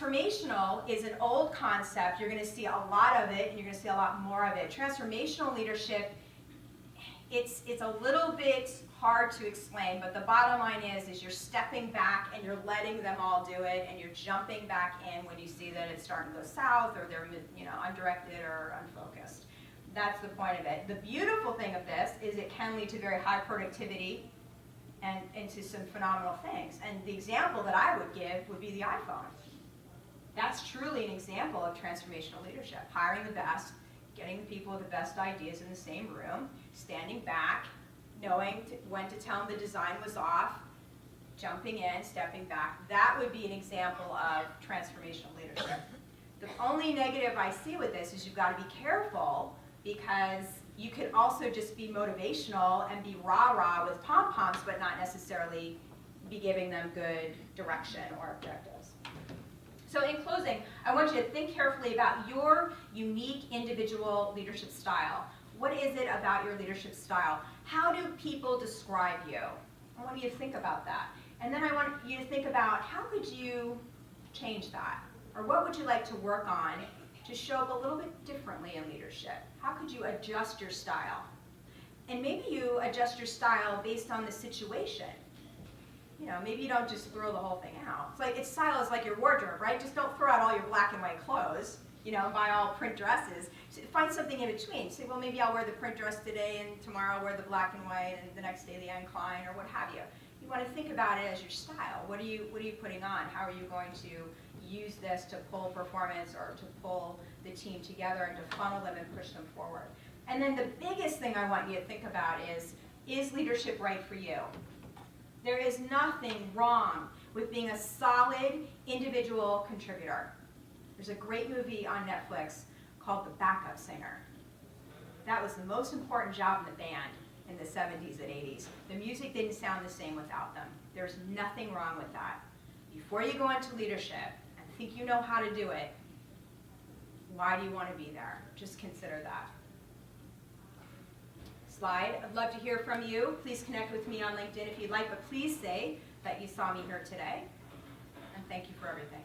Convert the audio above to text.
transformational is an old concept. You're going to see a lot of it, and you're going to see a lot more of it. Transformational leadership, it's a little bit hard to explain, but the bottom line is you're stepping back and you're letting them all do it, and you're jumping back in when you see that it's starting to go south or they're undirected or unfocused. That's the point of it. The beautiful thing of this is it can lead to very high productivity and into some phenomenal things. And the example that I would give would be the iPhone. That's truly an example of transformational leadership. Hiring the best, getting the people with the best ideas in the same room, standing back, knowing when to tell them the design was off, jumping in, stepping back. That would be an example of transformational leadership. The only negative I see with this is you've got to be careful, because you could also just be motivational and be rah-rah with pom-poms, but not necessarily be giving them good direction or objectives. So in closing, I want you to think carefully about your unique individual leadership style. What is it about your leadership style? How do people describe you? I want you to think about that. And then I want you to think about how could you change that? Or what would you like to work on to show up a little bit differently in leadership? How could you adjust your style? And maybe you adjust your style based on the situation. Maybe you don't just throw the whole thing out. Style is like your wardrobe, right? Just don't throw out all your black and white clothes, buy all print dresses. So find something in between. Say, well, maybe I'll wear the print dress today, and tomorrow I'll wear the black and white, and the next day the Anne Klein, or what have you. You want to think about it as your style. What are you putting on? How are you going to use this to pull performance or to pull the team together and to funnel them and push them forward? And then the biggest thing I want you to think about is leadership right for you? There is nothing wrong with being a solid individual contributor. There's a great movie on Netflix called The Backup Singer. That was the most important job in the band in the 70s and 80s. The music didn't sound the same without them. There's nothing wrong with that. Before you go into leadership and think you know how to do it, why do you want to be there? Just consider that. Slide. I'd love to hear from you. Please connect with me on LinkedIn if you'd like, but please say that you saw me here today. And thank you for everything.